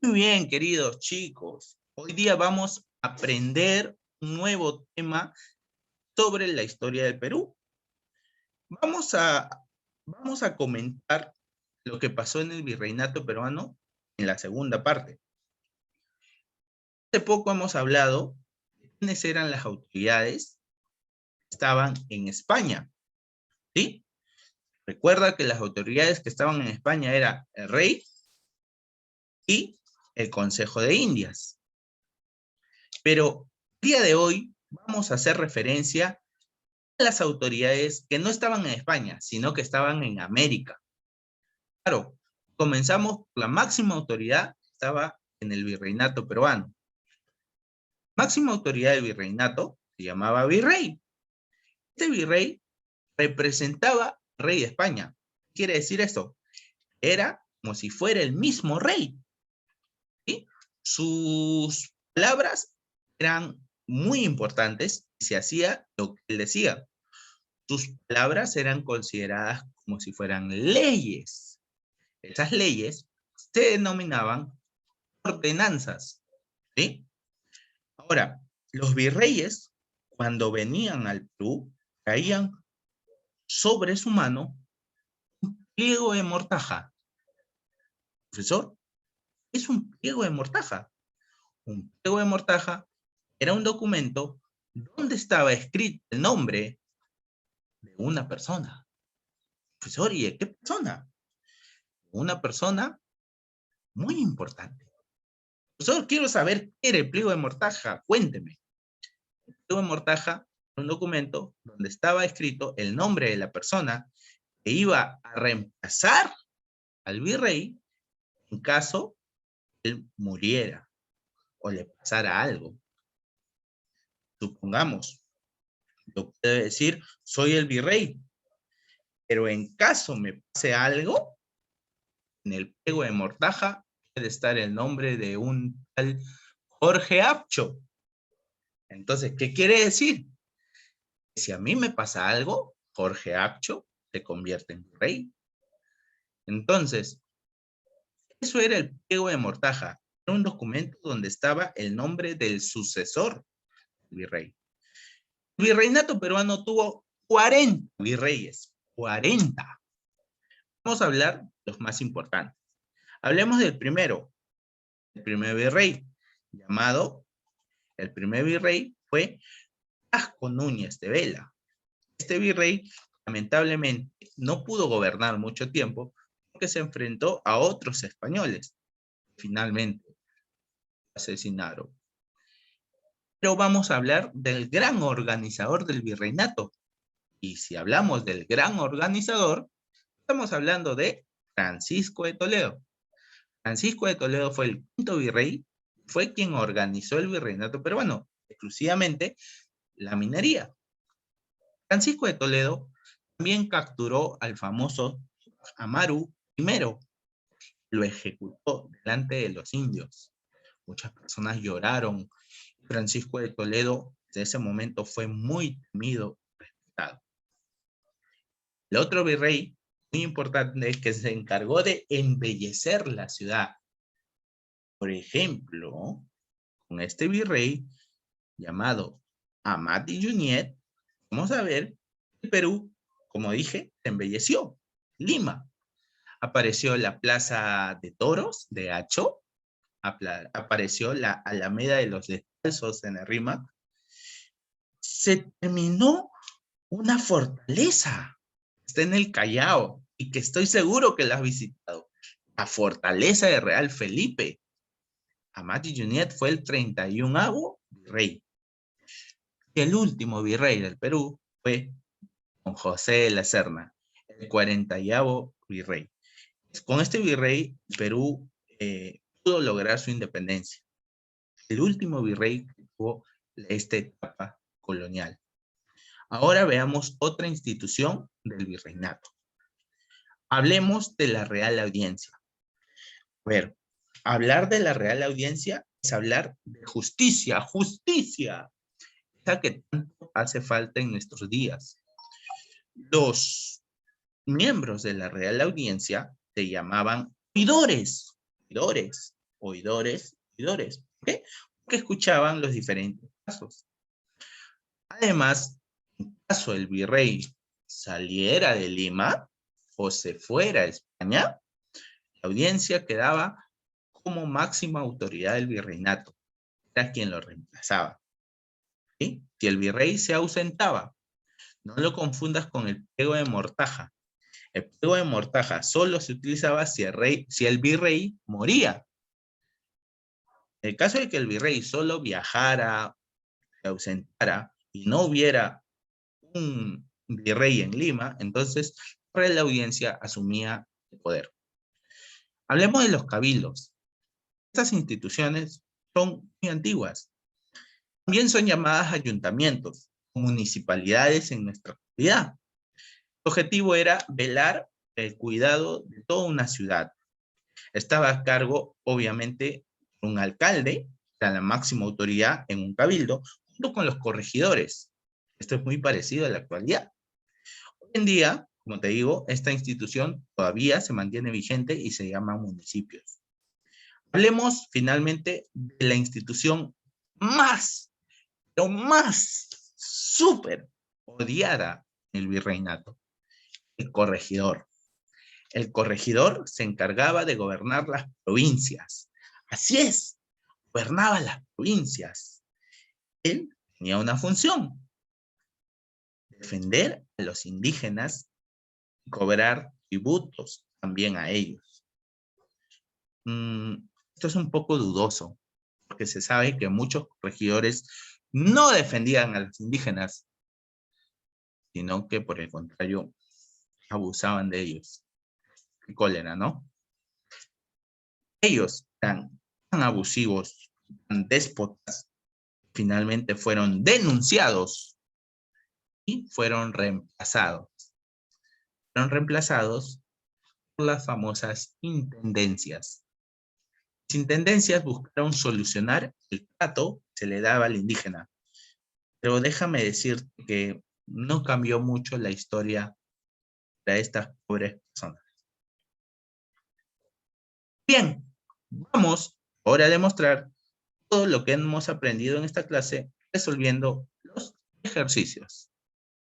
Muy bien, queridos chicos. Hoy día vamos a aprender un nuevo tema sobre la historia del Perú. Vamos a, vamos a comentar lo que pasó en el virreinato peruano en la segunda parte. Hace poco hemos hablado de quiénes eran las autoridades que estaban en España, ¿sí? Recuerda que las autoridades que estaban en España era el rey y el Consejo de Indias. Pero el día de hoy vamos a hacer referencia a las autoridades que no estaban en España, sino que estaban en América. Claro, comenzamos por la máxima autoridad que estaba en el virreinato peruano. Máxima autoridad del virreinato se llamaba virrey. Este virrey representaba al rey de España. ¿Qué quiere decir esto? Era como si fuera el mismo rey, ¿sí? Sus palabras eran muy importantes y se hacía lo que él decía. Sus palabras eran consideradas como si fueran leyes. Esas leyes se denominaban ordenanzas, ¿sí? Ahora, los virreyes, cuando venían al Perú, traían sobre su mano un pliego de mortaja. Profesor, es un pliego de mortaja. Un pliego de mortaja era un documento donde estaba escrito el nombre de una persona. Profesor, ¿y de qué persona? Una persona muy importante. Profesor, quiero saber qué era el pliego de mortaja. Cuénteme. El pliego de mortaja era un documento donde estaba escrito el nombre de la persona que iba a reemplazar al virrey en caso él muriera o le pasara algo. Supongamos, yo puedo decir, soy el virrey, pero en caso me pase algo, en el pliego de mortaja puede estar el nombre de un tal Jorge Apcho. Entonces, ¿qué quiere decir? Si a mí me pasa algo, Jorge Apcho se convierte en rey. Entonces, eso era el pliego de mortaja. Era un documento donde estaba el nombre del sucesor del virrey. El virreinato peruano tuvo 40 virreyes. 40. Vamos a hablar de los más importantes. Hablemos del primero, el primer virrey, llamado, el primer virrey fue Vasco Núñez de Vela. Este virrey lamentablemente no pudo gobernar mucho tiempo porque se enfrentó a otros españoles. Finalmente asesinaron. Pero vamos a hablar del gran organizador del virreinato. Y si hablamos del gran organizador, estamos hablando de Francisco de Toledo. Francisco de Toledo fue el quinto virrey, fue quien organizó el virreinato peruano, exclusivamente la minería. Francisco de Toledo también capturó al famoso Amaru I, lo ejecutó delante de los indios. Muchas personas lloraron. Francisco de Toledo desde ese momento fue muy temido y respetado. El otro virrey muy importante es que se encargó de embellecer la ciudad. Por ejemplo, con este virrey llamado Amat y Junyent, vamos a ver el Perú, como dije, se embelleció. Lima, apareció la Plaza de Toros de Hacho, apareció la Alameda de los Descalzos en el Rímac. Se terminó una fortaleza, está en el Callao, y que estoy seguro que la has visitado. La fortaleza de Real Felipe. Amat y Junyent fue el 31º virrey. Y el último virrey del Perú fue don José de la Serna, el 40º virrey. Con este virrey, Perú pudo lograr su independencia. El último virrey que tuvo esta etapa colonial. Ahora veamos otra institución del virreinato. Hablemos de la Real Audiencia. A ver, hablar de la Real Audiencia es hablar de justicia, justicia, esa que tanto hace falta en nuestros días. Los miembros de la Real Audiencia se llamaban oidores, oidores oidores. ¿Por qué? Porque escuchaban los diferentes casos. Además, en caso el virrey saliera de Lima o se fuera a España, la audiencia quedaba como máxima autoridad del virreinato. Era quien lo reemplazaba. ¿Sí? Si el virrey se ausentaba, no lo confundas con el pliego de mortaja. El pliego de mortaja solo se utilizaba si el virrey moría. En el caso de que el virrey solo viajara, se ausentara y no hubiera un virrey en Lima, entonces la audiencia asumía el poder. Hablemos de los cabildos. Estas instituciones son muy antiguas. También son llamadas ayuntamientos, municipalidades en nuestra comunidad. Su objetivo era velar el cuidado de toda una ciudad. Estaba a cargo, obviamente, un alcalde, era la máxima autoridad en un cabildo, junto con los corregidores. Esto es muy parecido a la actualidad. Hoy en día, como te digo, esta institución todavía se mantiene vigente y se llama municipios. Hablemos finalmente de la institución más súper odiada del virreinato, el corregidor. El corregidor se encargaba de gobernar las provincias. Así es, gobernaba las provincias. Él tenía una función: defender a los indígenas y cobrar tributos también a ellos. Esto es un poco dudoso, porque se sabe que muchos corregidores no defendían a los indígenas, sino que por el contrario abusaban de ellos. Qué cólera, ¿no? Ellos eran tan abusivos, tan déspotas, finalmente fueron denunciados y fueron reemplazados. Fueron reemplazados por las famosas intendencias. Las intendencias buscaron solucionar el trato que se le daba al indígena. Pero déjame decirte que no cambió mucho la historia de estas pobres personas. Bien, vamos ahora a demostrar todo lo que hemos aprendido en esta clase resolviendo los ejercicios.